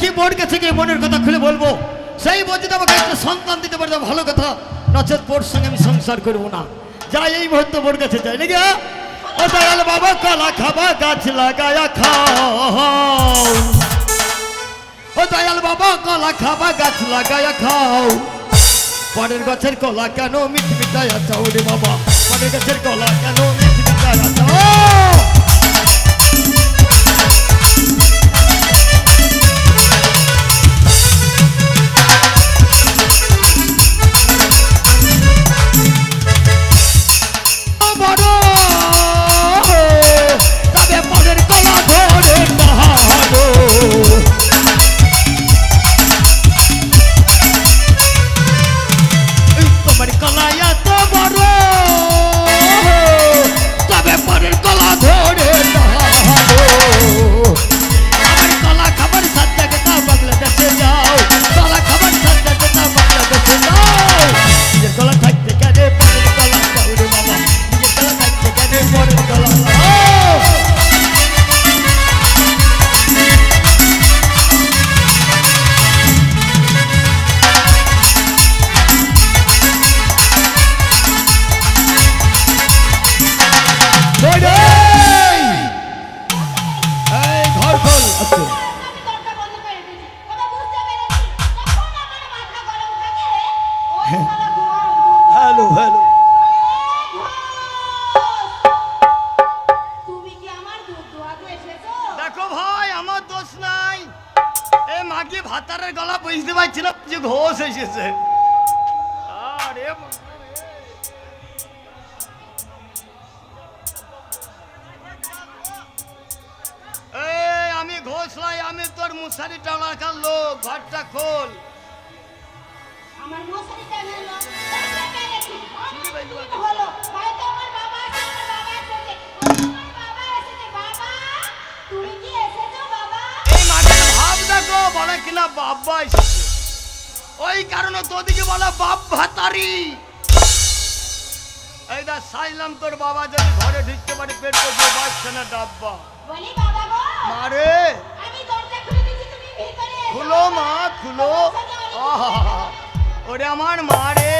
দেখি বোর কাছে গিয়ে মনের কথা খুলে বলবো। সেই বোন যদি আমাকে একটা সন্তান দিতে পারে ভালো কথা, নচেত বোর সঙ্গে আমি সংসার করবো না। যাই এই মুহূর্তে বোর কাছে যাই নাকি। ও দয়াল বাবা কলা খাবা গাছ লাগায়া খাও, ও দয়াল বাবা কলা খাবা গাছ লাগায়া খাও, পরের গাছের কলা কেন মিট মিটায়া চাও রে বাবা, পরের গাছের কলা কেন মিট মিটায়া চাও। ওই কারণে তোদিকে বলা বাপ ভাতারি। এইটা সাইলাম তোর বাবা যদি ঘরে ঢুকতে পারে পেট করবে বাচ্চা না ডাব্বা। বলি বাবা গো মারে আমি দরজা খুলে দিচ্ছি তুমি ভিতরে এসো। খুলো মা খুলো। ওরে আমার মারে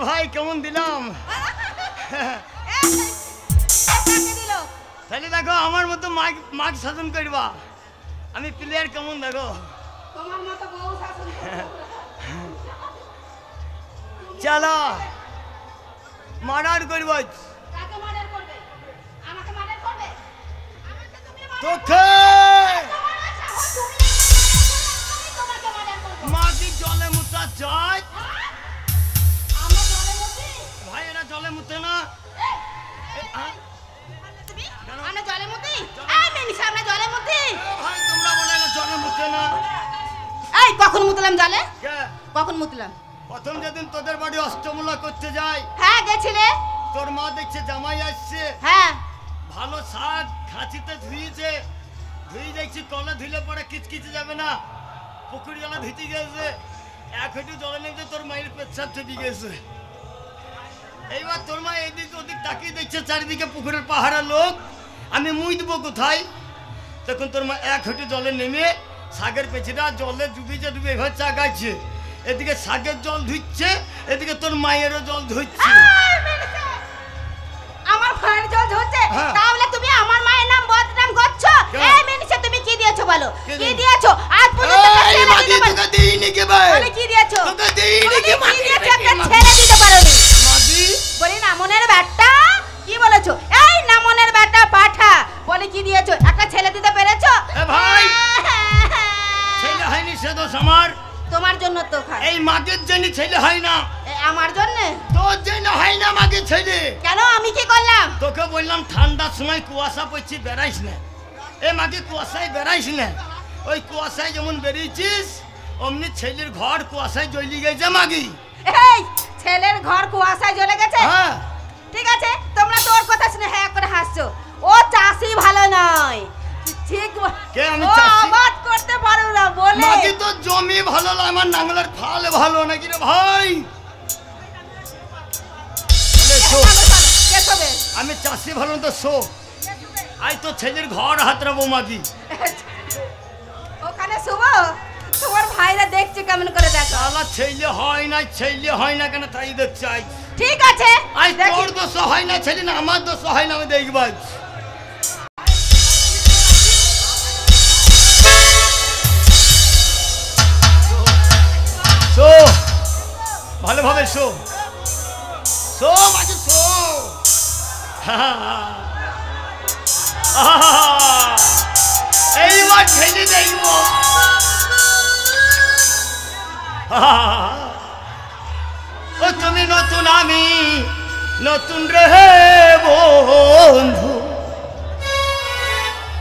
ভাই কেমন দিলাম তাহলে দেখো আমার মতো মাগ শাসন করবা আমি প্লেয়ার কেমন দেখো চলো মার্ডার করব তোকে মাটি জলে মুতা যায় ভাই এরা জলে মুতে না কখন মুতলাম জালে কখন মুতলাম প্রথম যেদিন তোদের বাড়ি অষ্টমূলা করতে যাই হ্যাঁ গেছিলে তোর মা দেখছে জামাই আসছে হ্যাঁ ভালো শাক খাঁচিতে ধুইছে ধুই দেখছি কলে ধুলে পরে কিচকিচে যাবে না পুকুর জলে ধুতে গেছে এক হাঁটু জলে নেমে তোর মায়ের পেচ্ছাপ চেপে গেছে এইবার তোর মা এদিক ওদিক তাকিয়ে দেখছে চারিদিকে পুকুরের পাহাড়ের লোক আমি মুই দেবো কোথায় তখন তোর মা এক হাঁটু জলে নেমে শাকের পেছনে জলে ডুবে এভাবে চা গাইছে এদিকে শাকের জল ধুচ্ছে এদিকে তোর মায়েরও জল ধুচ্ছে আমার ভাইয়ের জল ধুচ্ছে তাহলে তুমি আমার মায়ের নাম বদনাম করছো এই মিনিসে তুমি কি দিয়েছো বলো কি দিয়েছো আজ পর্যন্ত এই মাদি তোকে দেইনি কে ভাই বলে কি দিয়েছো তোকে দেইনি কে মাদি একটা ছেলে দিতে পারোনি মাদি বলি না মনের ব্যাটা কি বলেছো এই না মনের ব্যাটা পাঠা বলে কি দিয়েছো একটা ছেলে দিতে পেরেছো এ ভাই ছেলে হয়নি সে দোষ আমার তোমার জন্য তো খাই এই মাগের জন্য ছেলে হয় না আমার জন্য তোর জন্য হয় না মাগে ছেলে কেন আমি কি করলাম তোকে বললাম ঠান্ডার সময় কুয়াশা পড়ছে বেড়াইস না এ মাগে কুয়াশায় বেড়াইস না ওই কুয়াশায় যেমন বেরিয়েছিস অমনি ছেলের ঘর কুয়াশায় জ্বলি গেছে মাগি এই ছেলের ঘর কুয়াশায় জ্বলে গেছে হ্যাঁ ঠিক আছে তোমরা তোর কথা শুনে হ্যাঁ করে হাসছো ও চাষি ভালো নয় ঠিক কে আমি চাষি আবাদ করতে পারো না বলে মাগি তো জমি ভালো না আমার নাঙ্গলের ফাল ভালো নাকি রে ভাই আমি চাষি ভালো তো শো আই তো ছেলের ঘর হাতরাবো মাগি ওখানে শুভ তোমার ভাইরা দেখছে কেমন করে দেখো শালা ছেলে হয় না কেন তাই দেখছে আই ঠিক আছে আই তোর দোষ হয় না ছেলে না আমার দোষ হয় না আমি দেখব শো ভালোভাবে শো শো মাঝে শো এইবার ছেলে দেখব ও তুমি নতুন আমি নতুন রে বন্ধু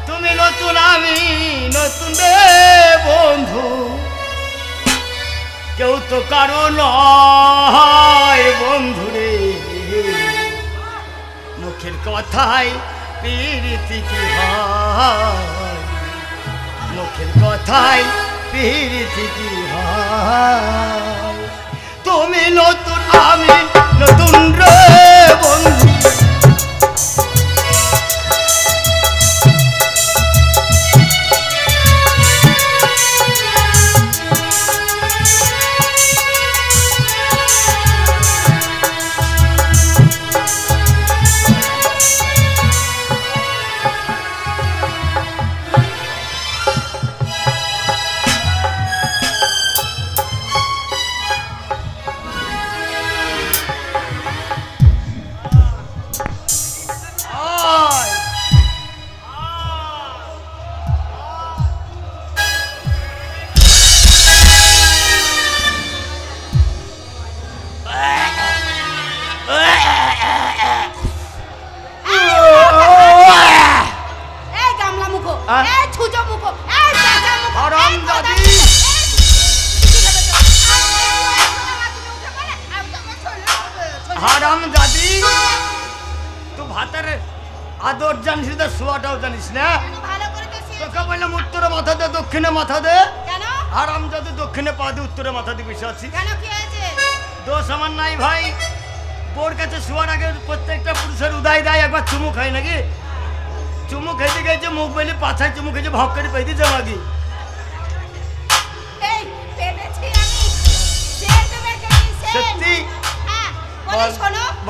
তুমি নতুন আমি নতুন রে বন্ধু কেউ তো কারো নয় বন্ধু রে মুখের কথায় প্রীতি কি হয় মুখের কথায় প্রীতি কি হয় তুমি নতুন আমি নতুন রে বন্ধু হারাম দাদি তুই ভাতের আদর জানিস না শোয়াটাও জানিস না তোকে বললাম উত্তরে মাথা দে দক্ষিণে মাথা দে হারাম দাদি দক্ষিণে পা দিয়ে উত্তরে মাথা দিয়ে বসে আছি দোষ আমার নাই ভাই বোর কাছে শোয়ার আগে প্রত্যেকটা পুরুষের উদয় দেয় একবার চুমু খায় নাকি চুমু খেতে গেছে মুখ বেলি পাছায় চুমু খেয়েছে ভক করে পেয়ে দিয়েছে মাগি সত্যি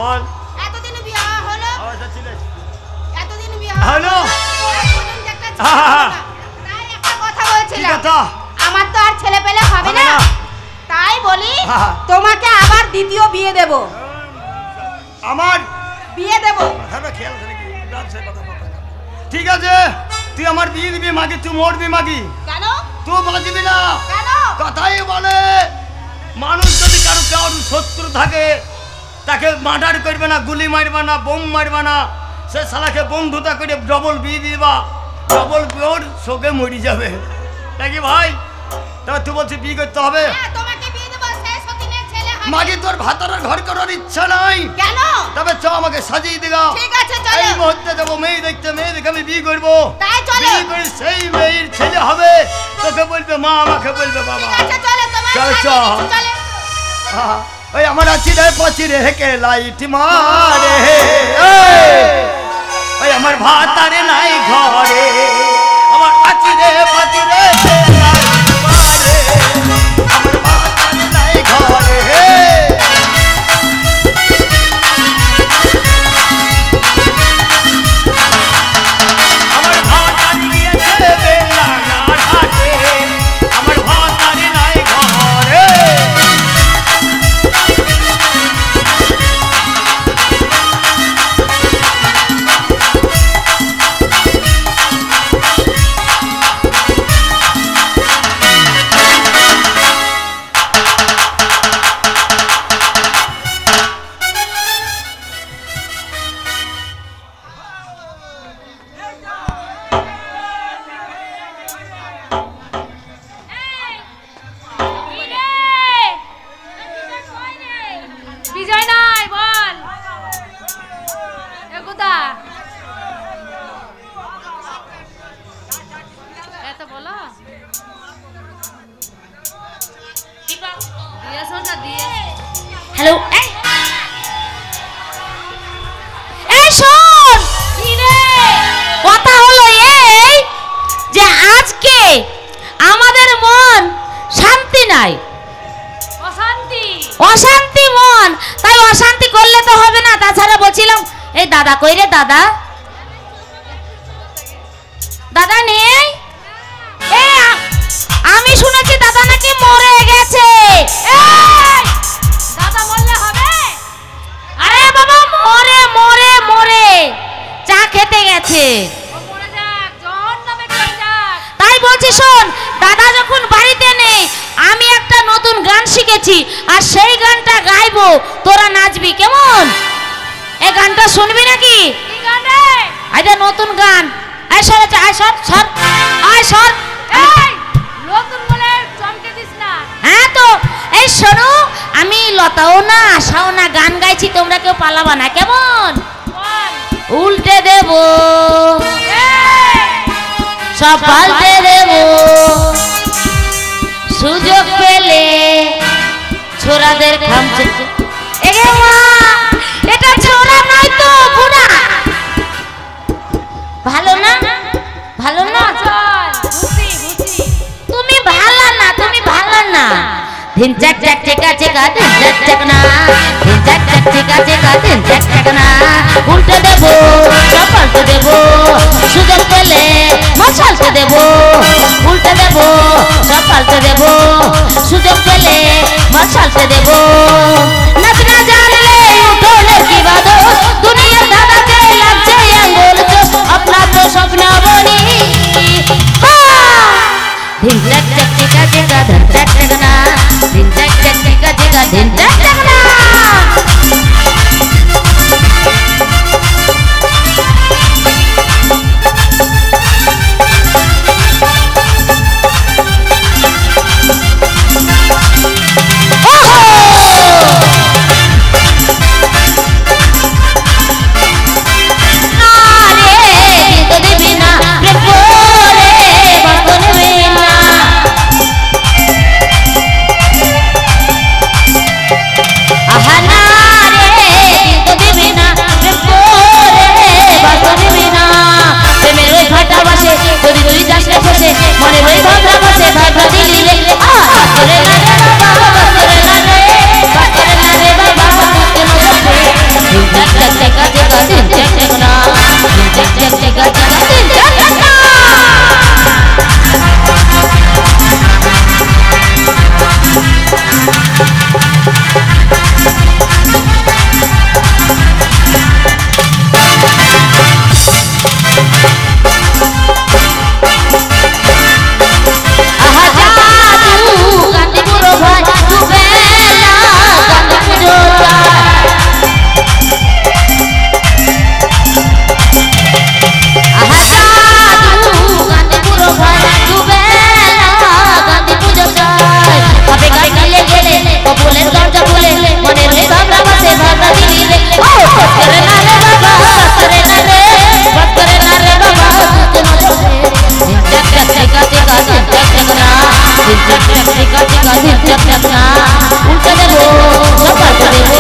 বল। এতদিন বিয়ে হলো, এতদিন বিয়ে হলো। এতদিন একটা ছেলে হলো না। তাই একটা কথা বলছিলাম, আমার তো আর ছেলে পেলে হবে না, তাই বলি তোমাকে আবার দ্বিতীয় বিয়ে দেব। আমার বিয়ে দেব। ঠিক আছে, তুই আমার বিয়ে দিবি মাগি, তুই মরবি মাগি। কেন? তুই বাঁচবি না। কেন? কথাই বলে মানুষ যদি কারো শত্রু থাকে তাকে মার্ডার করবে না, গুলি মারবে না, বোম মারবে না, সে শালাকে বন্ধুতা করে ডবল বিয়ে দিবা, ডবল বিয়ের শোকে মরি যাবে নাকি ভাই? তবে তুই বলছিস বিয়ে করতে হবে? হ্যাঁ, তোমাকে বিয়ে দেব, সেই সতীনের ছেলে হবে। মাগি তোর ভাতারের ঘর করার ইচ্ছা নাই। কেন? তবে চ আমাকে সাজিয়ে দিগা। ঠিক আছে, চলো। এই মুহূর্তে যাবো মেয়ে দেখতে, মেয়ে দেখে আমি বিয়ে করবো। তাই চলো। বিয়ে করে সেই মেয়ের ছেলে হবে, তোকে বলবে মা, আমাকে বলবে বাবা। ঠিক আছে, চলো, তোমার চলো, সাজিয়ে চল। দিচ্ছি, চলো। ওই আমার আছিরে পচিরে হেকে লাইট মারে, ওই আমার ভাতারে নাই ঘরে, আমার আছিরে পচিরে লাইট মারে, আমার ভাতারে নাই ঘরে। আমার ভাতার গিয়েছে বেলা না ঘাটে, আমার ভাতারে নাই ঘরে। বিজয় নাই বল একদা এত বলো হ্যালো, এই শোন, কথা হলো এই যে আজকে আমাদের মন শান্তি নাই, অশান্তি অশান্তি মন, তাই অশান্তি করলে তো হবে না। তাছাড়া বলছিলাম, এই দাদা কই রে দাদা? দাদা নেই? আমি শুনেছি দাদা নাকি মরে গেছে। দাদা বললে হবে? আরে বাবা, মরে মরে মরে চা খেতে গেছে। ও মরে যাক, জাহান্নামে চলে যাক। তাই বলছি শোন, দাদা যখন বাড়িতে নেই, আমি একটা নতুন গান শিখেছি, আর সেই গানটা গাইবো, তোরা নাচবি কেমন? এই গানটা শুনবি নাকি? কি গান রে? আইদা নতুন গান। আয় সর, আয় সর, সর, আয় সর। এই নতুন বলে চমকে দিস না। হ্যাঁ তো, এই শোনো, আমি লতাও না আশাও না গান গাইছি, তোমরা কেউ পালাবা না কেমন? বল। উল্টে দেব, সব পাল্টে দেব, সুযোগ পেলে ছোড়াদের খামচে। এগে মা, এটা ছোড়া নয় তো বুড়া। ভালো না? ভালো না? চল ভুসি ভুসি। তুমি ভালো না, তুমি ভালো না। ধিন চাক চাক চেকা চেকা ধিন চাক চাক না, ধিন চাক চাক চেকা চেকা ধিন চাক চাক না। উল্টে দেব, সব পাল্টে দেব, সুযোগ পেলে মশালতে দেব। উল্টে দেব, সব পাল্টে দেব, সুযোগ পেলে মশালতে দেব। নাচ না জানলে উঠোনে কি বাদো, দুনিয়ার দাদাকে লাগছে আঙ্গুল চোখ, আপনার তো স্বপ্ন বনি। ধিন চাক চাক চেকা চেকা ধিন চাক চাক না, ধিন চাক চাক চেকা চেকা ধিন চাক চাক না। চিকা চিকা ধিনচাক চাকনা উল্টে দেবো সব পাল্টে দেবো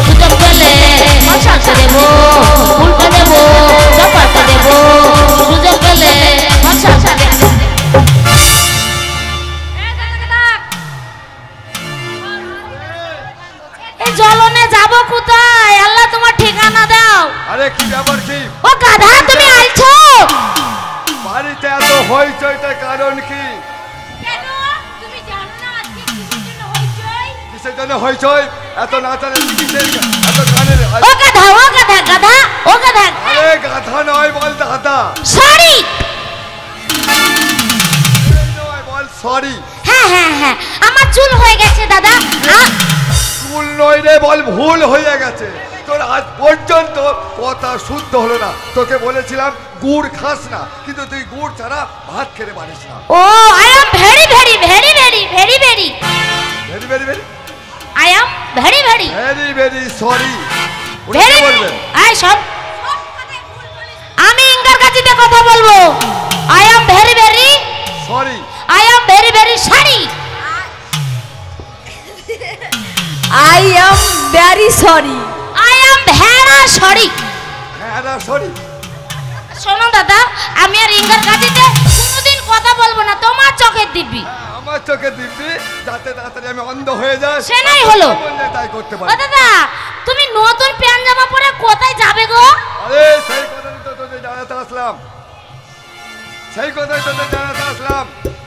সুযোগ পেলে সালসে দেবো উল্টে দেবো সব পাল্টে দেবো সুযোগ পেলে সালসে দেবো। এই জলনে যাবো কোথায়? আল্লাহ তোমার ঠিকানা দাও। আরে কি ব্যাপার কি? ও গাধা তুমি আইছো? বাড়িতে এত হইচইটার কারণ কি? কেন তুমি জানো না আজকে কিসের জন্য হইচই? কিসের জন্য হইচই? এত নাচানাচি কিসের? এত গানের? ও গাধা ও গাধা গাধা ও গাধা। আরে গাধা নয় বল দাদা। সরি নয় বল সরি। হ্যাঁ হ্যাঁ হ্যাঁ আমার চুল হয়ে গেছে দাদা। ভুল নয় রে বল, ভুল হয়ে গেছে। তোর আজ পর্যন্ত কথা শুদ্ধ হলো না। তোকে বলেছিলাম গুড় খাস না, কিন্তু তুই গুড় ছাড়া ভাত খেতে পারিস না। Oh I am very very very very very very very very very I am very very very very sorry. Very বলবে আই সব আমি ইংরেজিতে কথা বলবো। I am very very sorry. I am very very sorry. I am very sorry. I am very sorry. হ্যাঁ না sorry. শোনো দাদা আমি আর ইংরেজিতে কোনোদিন কথা বলবো না, তোমার চোখের দিব্যি। আমার চোখে দিবি যাতে তাড়াতাড়ি আমি অন্ধ হয়ে যাই। সে নাই হলো। তাই করতে ও পারি। দাদা তুমি নতুন প্যান্ট জামা পরে কোথায় যাবে গো? আরে সেই কথাই তো তোদের জানাতে আসলাম। সেই কথাই তোদের জানাতে আসলাম।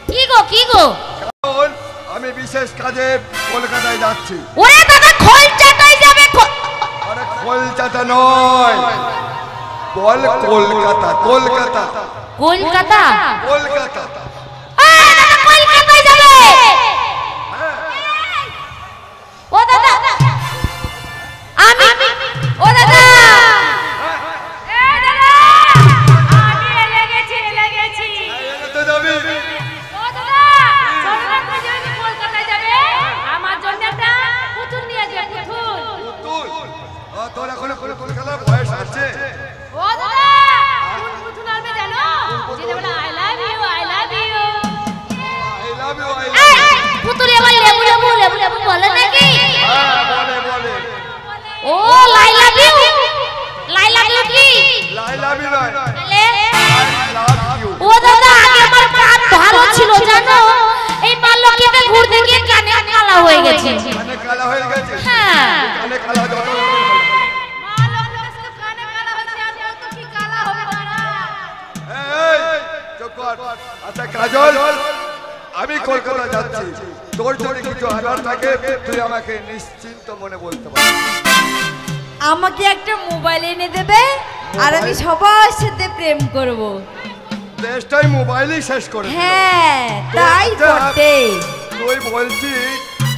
কি গো কি গো? কারণ আমি বিশেষ কাজে কলকাতায় যাচ্ছি। ওরে দাদা খোলচাটাই যাবে। আরে কলকাতা নয়, বল কলকাতা। কলকাতা কলকাতা কলকাতা। এই দাদা কলকাতায় যাবে। ও দাদা আমি ও দাদা এই দাদা আমি এলে গেছি। এনে তো যাবি। ও দাদা চলো না তুমি যদি কলকাতায় যাবে আমার জন্য একটা পুতুল নিয়ে যাবে পুতুল। তুই তোর এখন কলকাতার বয়স আছে। ও দাদা কোন পুতুল আনবে জানো? যেটা বলে I love you I love you. I love you I এই লাভ ইউ। পুতুল এবার লেবু লেবু লেবু লেবু বলে নাকি? হ্যাঁ বলে বলে। Oh I love you I love you কি? আই লাভ ইউ নয়, তাহলে আই লাভ ইউ। ও দাদা আগে আমার কান ভালো ছিল জানো, এই মালকিতে ঘুরতে গিয়ে কানে কালা হয়ে গেছে। কানে কালা হয়ে গেছে। হ্যাঁ কানে কালা যত মা লোকের শুধু কানে কালা হচ্ছে আর কত কি কালা হবে না। এই চুপ কর। আচ্ছা কাজল, আমি কলকাতা যাচ্ছি। তোর যদি কিছু আনার থাকে তুই আমাকে নিশ্চিন্ত মনে বলতে পারিস। আমাকে একটা মোবাইল এনে দেবে আর আমি সবার সাথে প্রেম করব। দেশটাই মোবাইলই শেষ করে দিল। হ্যাঁ তাই বটে। তুই বলছিস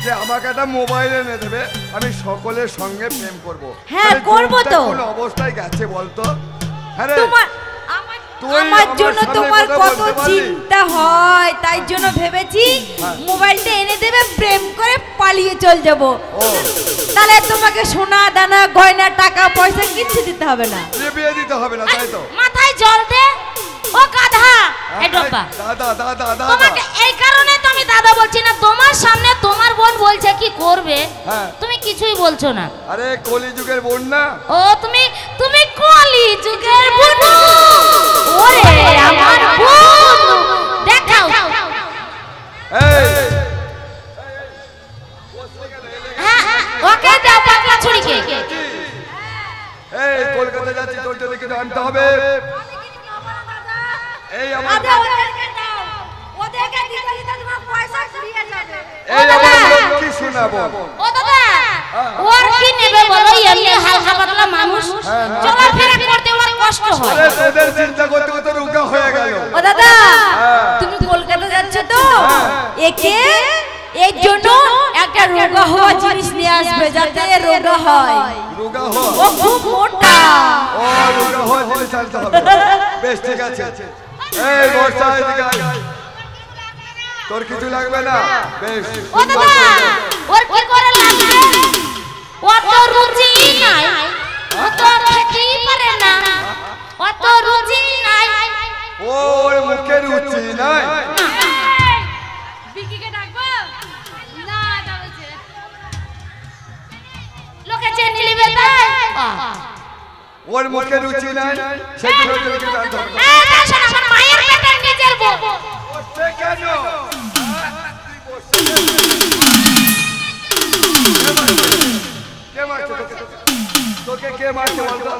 যে আমাকে একটা মোবাইল এনে দেবে, আমি সকলের সঙ্গে প্রেম করব। হ্যাঁ, তাহলে করবো যুগটা তো। কোন অবস্থায় গেছে বলতো? হ্যাঁ রে, তোমার তুই আমার আমার জন্য সামনে তোমার কথা কত বলতে পারলি? চিন্তা হয়, তাই জন্য ভেবেছি মোবাইলটা এনে দেবে, প্রেম করে পালিয়ে চল যাব। ও তাহলে তোমাকে সোনা দানা গয়না টাকা পয়সা কিছু দিতে হবে না। বিয়ে দিতে হবে না তাই তো? মাথায় জল দে ও গাধা। এই ডব্বা দাদা দাদা দাদা। তোমাকে এই কারণে তো আমি দাদা বলছি না, তোমার সামনে তোমার বোন বলছে কি করবে হ্যাঁ। তুমি কিছুই বলছো না। আরে কলি যুগের বোন না? ও তুমি তুমি কলি যুগের বোন। ওরে আমার বোন দেখাও। এই হ্যাঁ ওকে দাও পাতলা ছুরিকে। এই কলকাতা যাচ্ছি, তোর জন্য কিছু আনতে হবে। এই আমার আচ্ছা, ওদেরকে দাও। ওদেরকে দিতে দিতে তোমার পয়সা ফুরিয়ে যাবে। এই আমার দাদা। লক্ষ্মী শোনাবো। ও দাদা ওর কি নেবে বলো, এমনি হালকা পাতলা মানুষ চলাফেরা করতে ওর কষ্ট হয়। আরে তোদের চিন্তা করতে করতে রোগা হয়ে গেল। ও দাদা তুমি কলকাতা যাচ্ছ তো, একে এর জন্য একটা রোগা হওয়া জিনিস নিয়ে আসবে যাতে রোগা হয়। রোগা হো। ও খুব মোটা। ও রোগা হওয়া জিনিস আনতে হবে। বেশ ঠিক আছে। এই বর্ষা এদিকে আয়। তোর কিছু লাগবে না? বেশ। ও দাদা ওর কি করে লাগবে? অত রুচি নাই, অত খেতেই পারে না, অত রুচি নাই। ওর মুখের রুচি নাই। বিকিকে ডাকবো? দিবে তাই ওর মুখে রুচি নাই সেই জন্য তোকে জানতে হবে আমার মায়ের পেটের নিজের বউ সে কেন কে মারছে তোকে কে মারছে বলতো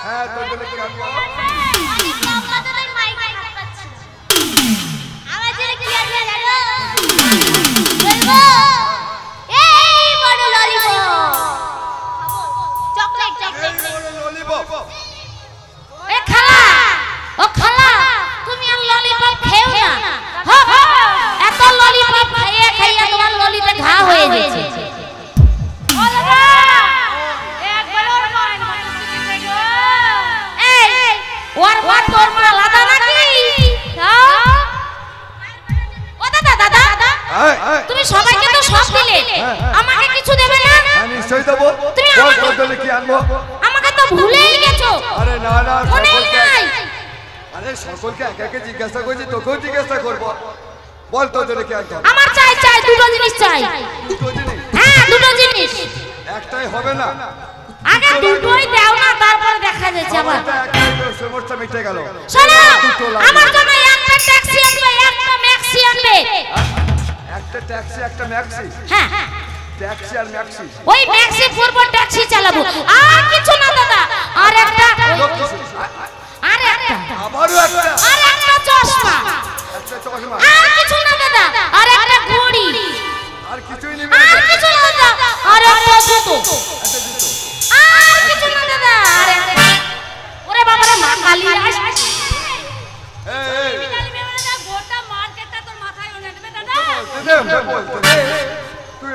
হ্যাঁ তোর জন্য কি আনবো তুমি সবাইকে তো সব দিলে আমাকে কিছু দেবে না নিশ্চয়ই দেবো তুমি তোর কি আনবো আমাকে তো ভুলেই গেছো আরে না না মনেই নাই আরে সকলকে একা একা জিজ্ঞাসা করছি তোকেও জিজ্ঞাসা করবো বল তোর জন্য কি আনতে হবে আমার চাই দুটো জিনিস চাই দুটো জিনিস হ্যাঁ দুটো জিনিস একটাই হবে না আগে দুটোই দাও না তারপরে দেখা যাচ্ছে আবার একটাই তো সমস্যা মিটে গেল শোনো আমার জন্য একটা ট্যাক্সি আনবে একটা ম্যাক্সি আনবে একটা ট্যাক্সি একটা ম্যাক্সি হ্যাঁ ট্যাক্সি আর ম্যাক্সি ওই ম্যাক্সি পূর্ব ট্যাক্সি চালাবো আর কিছু না দাদা আর একটা আবারও একটা আর একটা চশমা একটা চশমা আর কিছু না দাদা আর একটা ঘড়ি আর কিছুই নেবে আর কিছু না দাদা আর একটা জুতো আর কিছু না দাদা আর একটা ওরে বাবা রে মা কালী এই গোটা মার্কেটটা তোর মাথায় উঠে দেবে দাদা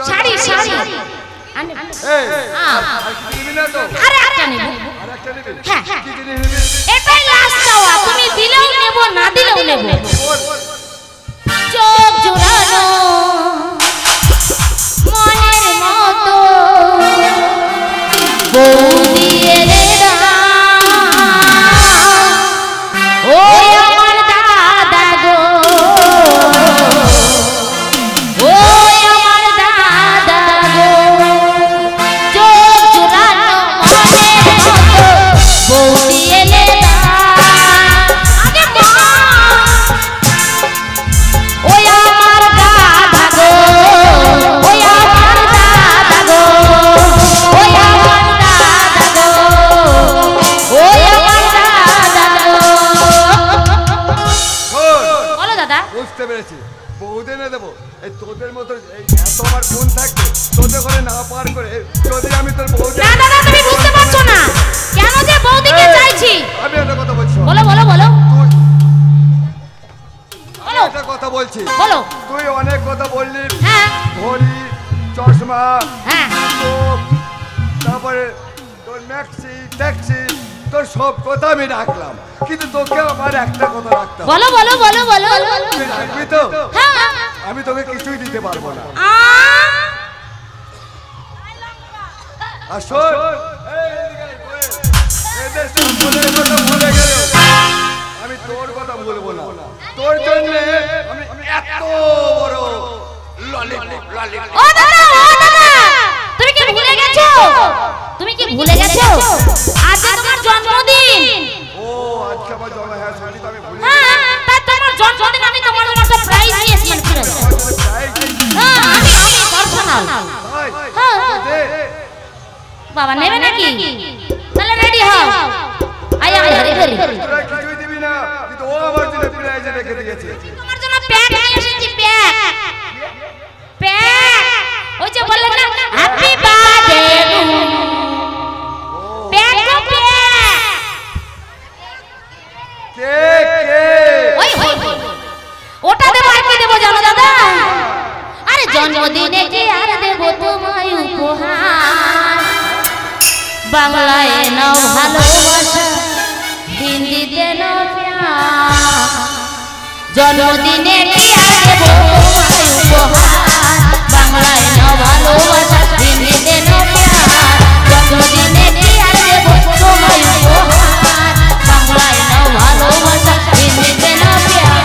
শাড়ি এই আর কিনবি না তো আর একটা নেব আর একটা নিবি হ্যাঁ কি জিনিস নিবি এটাই লাস্ট চাওয়া তুমি দিলেও নেব না দিলেও নেব চোখ জোড়ানো মনের মতো বউ দিয়ে রে ও আমার দাদা গো ও আমার দাদা গো চোখ জোড়ানো মনের মতো বউ দিয়ে রে আগে মা ওই আমার দাদা গো ওই আমার দাদা গো ওই আমার দাদা গো ওই আমার দাদা গো বলো দাদা বুঝতে পেরেছি বউদের না দেবো এই তোদের মতো এই এত আমার গুণ থাকবে তোদের ঘরে না পার করে যদি আমি তোর বউদের না দাদা তুমি বুঝতে পারছো না কেন যে বৌদিকে চাইছি আমি একটা কথা বলছি বলো বলো বলো আমি একটা কথা বলছি বলো তুই অনেক কথা বললি হ্যাঁ ঘড়ি চশমা হ্যাঁ টোপ, তারপরে তোর ম্যাক্সি ট্যাক্সি তোর সব কথা আমি রাখলাম কিন্তু তোকে আমার একটা কথা রাখতে হবে বলো বলো বলো বলো তুই রাখবি তো হ্যাঁ আমি তোকে কিছুই দিতে পারবো না আর শোন এই এদিকে আয়, বল। এদের সকলের কথা ভুলে গেল আমি তোর কথা বলবো না তোর জন্য আমি এত বড় ললিপপ ও দাদা তুমি কি ভুলে গেছো তুমি কি ভুলে গেছো আজ যে তোমার জন্মদিন ও আজকে আমার জন্ম হ্যাঁ সত্যি তো আমি ভুলে হ্যাঁ তাই তোমার জন্মদিন আমি তোমার জন্য একটা প্রাইজ নিয়েছি হ্যাঁ আমি পার্সোনাল ভাই হ্যাঁ দে বাবা নেবে নাকি তাহলে রেডি হও আই আই ধরে তোরা কিছুই দিবি না কিন্তু ও আমার জন্য প্রাইজ রেখে দিয়েছে তোমার জন্য প্যাক নিয়ে এসেছি প্যাক প্যাক ওই যে বললেন না হ্যাপি বার্থডে প্যাক তো প্যাক কে কে ওই ওটা দেবো আর কি দেবো জানো দাদা আরে জন্মদিনে কি আর দেবো তোমায় উপহার বাংলায় নাও ভালোবাসা হিন্দিতে নাও প্যার জন্মদিনে কি আর দেবো তোমায় উপহার বাংলায় নাও ভালোবাসা হিন্দিতে নাও প্যার জন্মদিনে কি আর দেবো তোমায় উপহার বাংলায় নাও ভালোবাসা হিন্দিতে নাও প্যার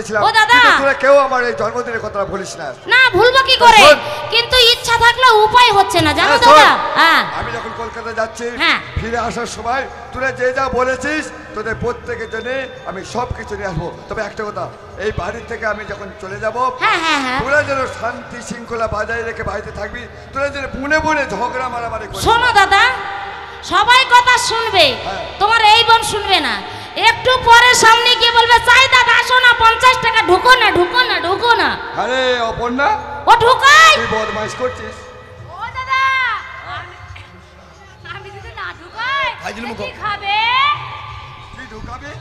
বলেছিলাম ও দাদা। কিন্তু তোরা কেউ আমার এই জন্মদিনের কথা বলিস না। না ভুলবো কি করে, শোন। কিন্তু ইচ্ছা থাকলে উপায় হচ্ছে না জানো হ্যাঁ, শোন। দাদা। হ্যাঁ আমি যখন কলকাতা যাচ্ছি হ্যাঁ। ফিরে আসার সময় তোরা যে যা বলেছিস তোদের প্রত্যেকের জন্য আমি সব কিছু নিয়ে আসবো। তবে একটা কথা, এই বাড়ি থেকে আমি যখন চলে যাব হ্যাঁ হ্যাঁ হ্যাঁ তোরা যেন শান্তি শৃঙ্খলা বজায় রেখে বাড়িতে থাকবি। তোরা যেন বুনে বুনে ঝগড়া মারামারি করিস না। শোনো দাদা, সবাই কথা শুনবে, হ্যাঁ। তোমার এই বোন শুনবে না। একটু পরে সামনে গিয়ে বলবে চাই দাদা আসো না, 50 টাকা ঢুকো না ঢুকো না ঢুকো না। আরে অপর্ণা, ও ঢুকাই। তুই বদমাইশ করছিস। ও দাদা, আমি যদি না ঢুকাই ফাইজল মুখ। কি খাবে? তুই ঢুকাবি?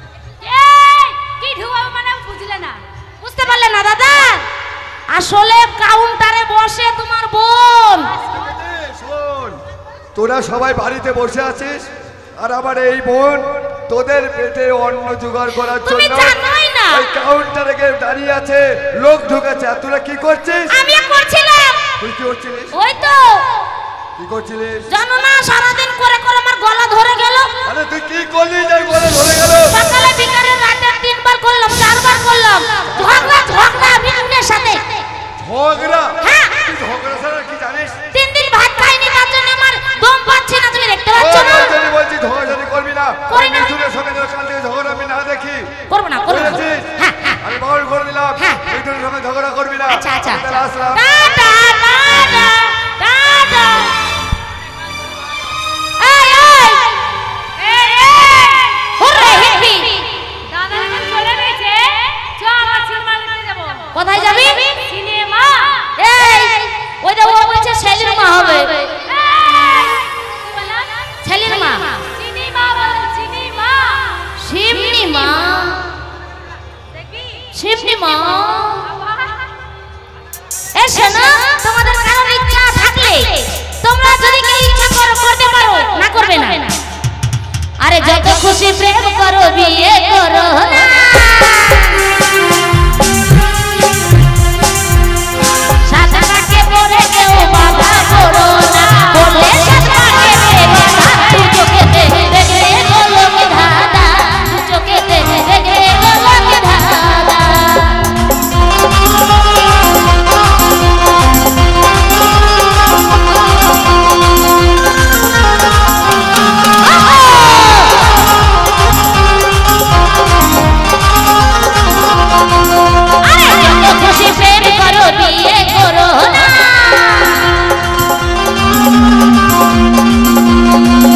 এই কি ঢুকাবো মানে বুঝলে না? বুঝতে পারলে না দাদা, আসলে কাউন্টারে বসে তোমার বোন। এই শোন, তোরা সবাই বাড়িতে বসে আছিস আর আবার এই বোন তোদের পেটে অন্ন জোগাড় করার তুমি জন্য জানোই না। এই কাউন্টারে গিয়ে দাঁড়িয়ে আছে, লোক ঢুকেছে। আর তোরা কি করছিস? আমি করছিলাম তুই কি করছিলিস? ওই তো কি করছিলিস? জানো না, সারাদিন করে করে আমার গলা ধরে গেল। আরে তুই কি করলি যার গলা ধরে গেল? সকালে বিকালে রাতে 3 বার করলাম 4 বার করলাম, ঝগড়া ঝগড়া বিনুনের সাথে। ঝগড়া? হ্যাঁ। তুই ঝগড়া ছাড়া কি জানিস? 3 দিন ভাত খাইনি, তার জন্য আমার দম পাচ্ছে না, তুমি দেখতে পাচ্ছ না? ওই জন্য বলছি ঝগড়াঝাড়ি করবি না। করি না। মিঠুনের সঙ্গে যেন কাল থেকে ঝগড়া আমি না দেখি। করবো না করবো না। বুঝেছিস? হ্যাঁ হ্যাঁ আমি বারণ করে দিলাম হ্যাঁ। মিঠুনের সঙ্গে ঝগড়া করবি না। আচ্ছা আচ্ছা আমি তাহলে আসলাম। Tata tata tata. এই এই হুররে হিপি। দাদা এখন চলে গেছে, চ আবার সিনেমা দেখতে যাব। কোথায় যাবি? সিনেমা। এই ওই যে ও বলছে ছেলের মা হবে। এই, কি বললাম? ছেলের মা। সিনেমা বলো, সিনেমা। শিবনি মা। দেখবি? শিবনি মা। আবার এই শোনো, তোমাদের কারোর ইচ্ছা থাকলে তোমরা যদি কেউ ইচ্ছা করো করতে পারো, না করবে না। আরে যত খুশি প্রেম করো বিয়ে করো না। সাতটাকে পরে কেউ বাধা করো না, বললে সাতটাকে বাধা দু চোখেতে দেখে গোলক ধাঁধা, দু চোখেতে দেখে গোলক ধাঁধা। আরে যত খুশি প্রেম করো বিয়ে করো না।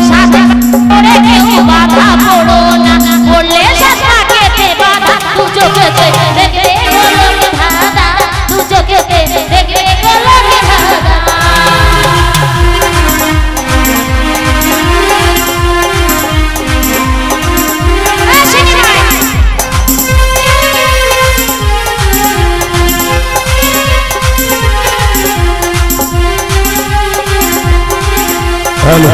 সাদা করে কেউ বাধা পড়ো না, বললে সাদা খেতে বাধা দু চোখেতে দেখে গোলক ধাঁধা, দু চোখেতে দেখে গোলক ধাঁধা। Hello.